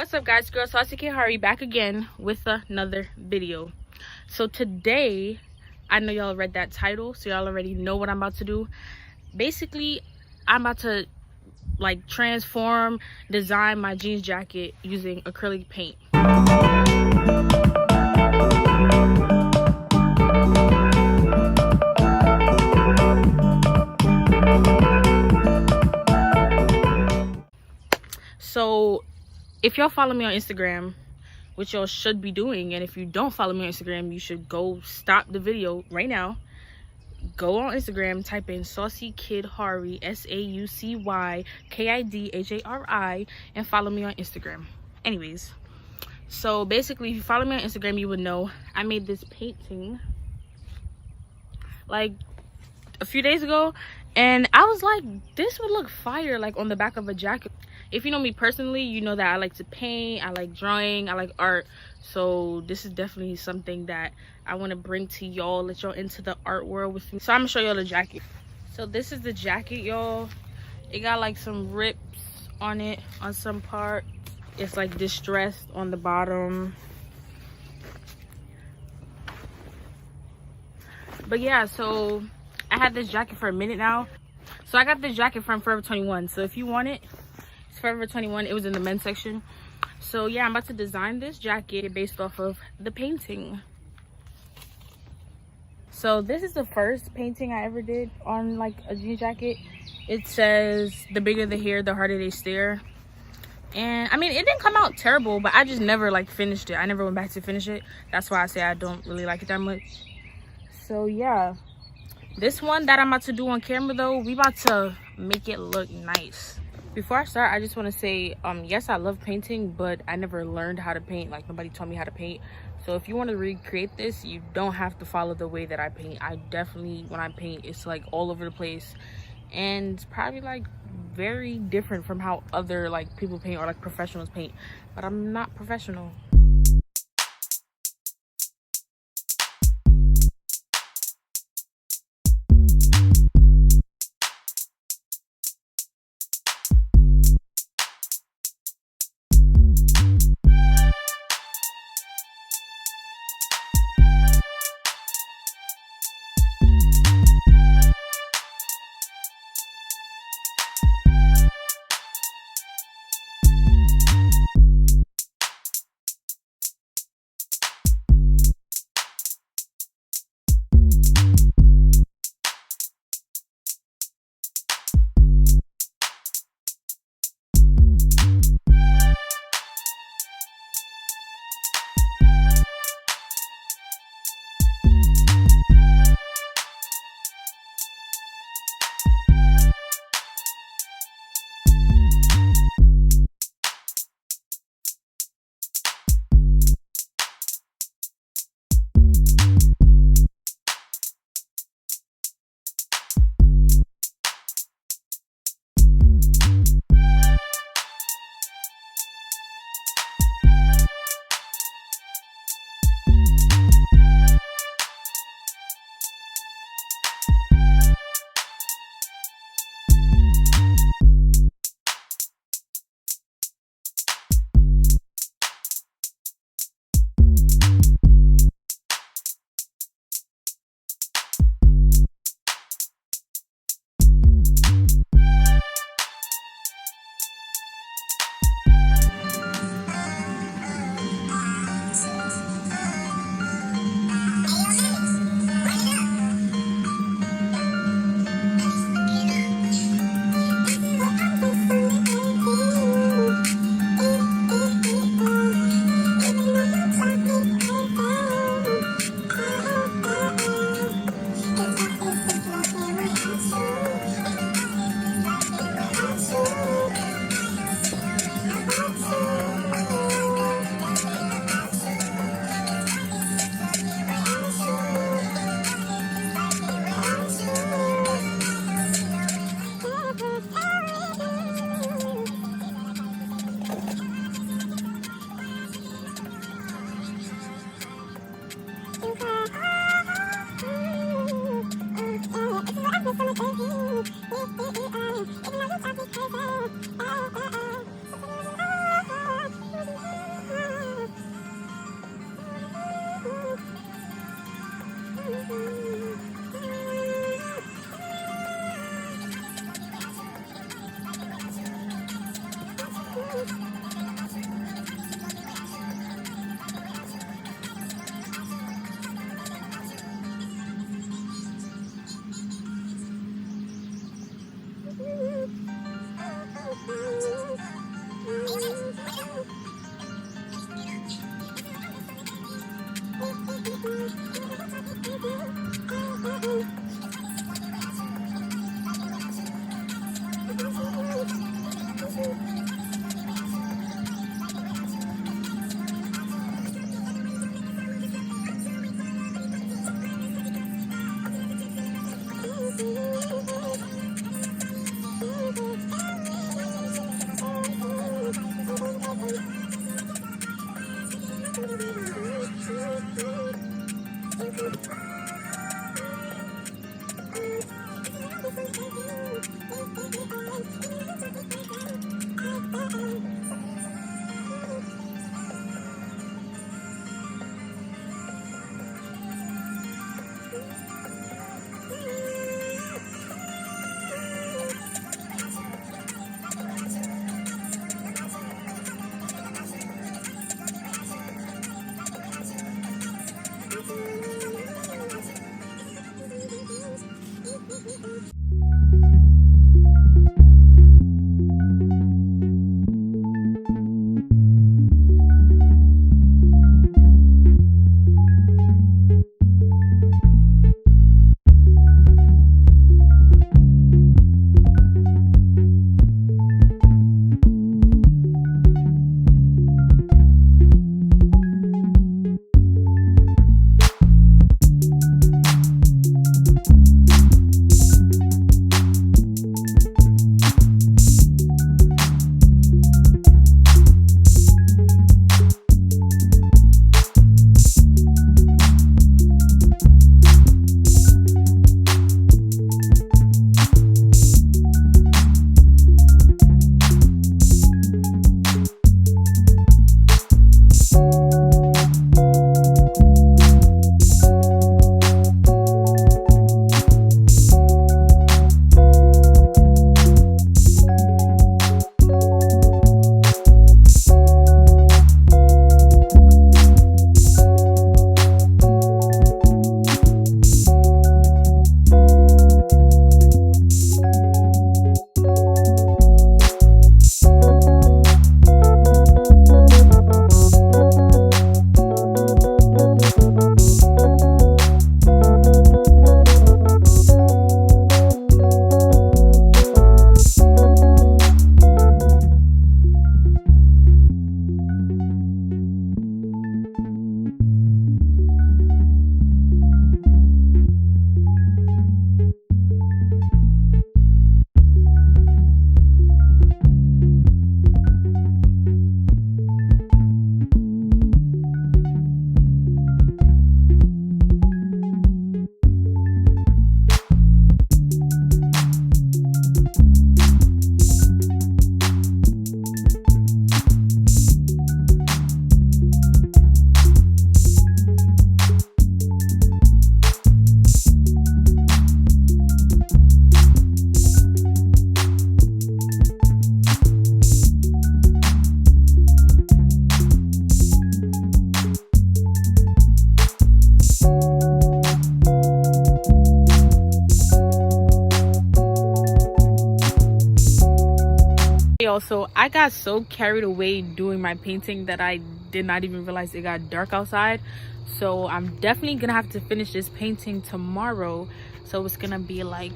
What's up, guys? Girl Saucy Kid Hari back again with another video. So today, I know y'all read that title, so y'all already know what I'm about to do. Basically, I'm about to like transform, design my jeans jacket using acrylic paint. So if y'all follow me on Instagram, which y'all should be doing, and if you don't follow me on Instagram, you should go stop the video right now, go on Instagram, type in Saucy Kid Hari, SAUCYKIDHARI, and follow me on Instagram. Anyways, so basically if you follow me on Instagram, you would know I made this painting like a few days ago, and I was like, this would look fire like on the back of a jacket. If you know me personally, you know that I like to paint, I like drawing, I like art. So this is definitely something that I want to bring to y'all, let y'all into the art world with me. So I'm gonna show y'all the jacket. So this is the jacket, y'all. It got like some rips on it on some part. It's like distressed on the bottom. But yeah, so I had this jacket for a minute now. So I got this jacket from Forever 21. So if you want it, it's Forever 21. It was in the men's section. So yeah, I'm about to design this jacket based off of the painting. So this is the first painting I ever did on like a jeans jacket. It says, the bigger the hair, the harder they stare. And I mean, it didn't come out terrible, but I just never like finished it. I never went back to finish it. That's why I say I don't really like it that much. So yeah, this one that I'm about to do on camera though, we about to make it look nice. Before I start, I just want to say, yes, I love painting, but I never learned how to paint. Like, nobody taught me how to paint. So if you want to recreate this, you don't have to follow the way that I paint. I definitely, when I paint, it's like all over the place, and probably like very different from how other like people paint or like professionals paint. But I'm not professional. So I got so carried away doing my painting that I did not even realize it got dark outside. So I'm definitely gonna have to finish this painting tomorrow. So it's gonna be like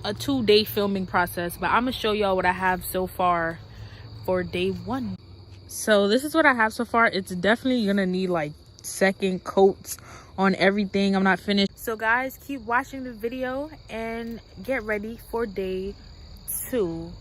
a 2-day filming process, but I'm gonna show y'all what I have so far for day 1. So this is what I have so far. It's definitely gonna need like second coats on everything. I'm not finished. So guys, keep watching the video and get ready for day 2.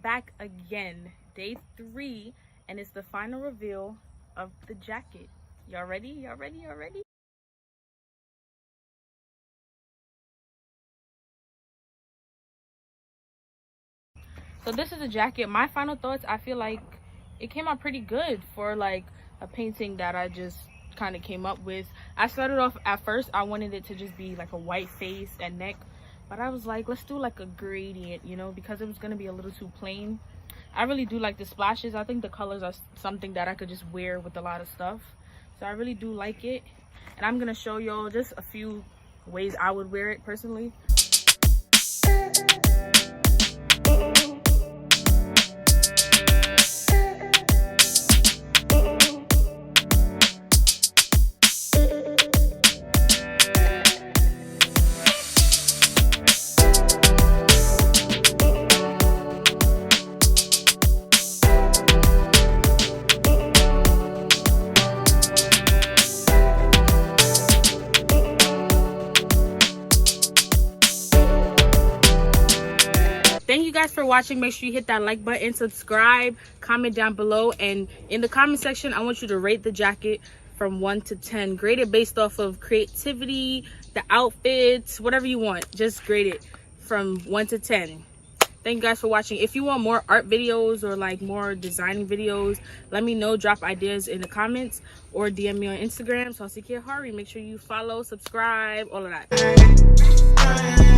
back again, day 3, and it's the final reveal of the jacket. Y'all ready? Y'all ready? Y'all ready? So this is the jacket. My final thoughts, I feel like it came out pretty good for like a painting that I just kind of came up with. I started off, at first I wanted it to just be like a white face and neck, but I was like, let's do like a gradient, you know, because it was going to be a little too plain. I really do like the splashes. I think the colors are something that I could just wear with a lot of stuff, so I really do like it. And I'm going to show y'all just a few ways I would wear it personally. Thank you guys for watching. Make sure you hit that like button, subscribe, comment down below, and in the comment section I want you to rate the jacket from 1 to 10. Grade it based off of creativity, the outfits, whatever you want. Just grade it from 1 to 10. Thank you guys for watching. If you want more art videos or like more designing videos, let me know. Drop ideas in the comments or DM me on Instagram. So I'll see you, Hari. Make sure you follow, subscribe, all of that.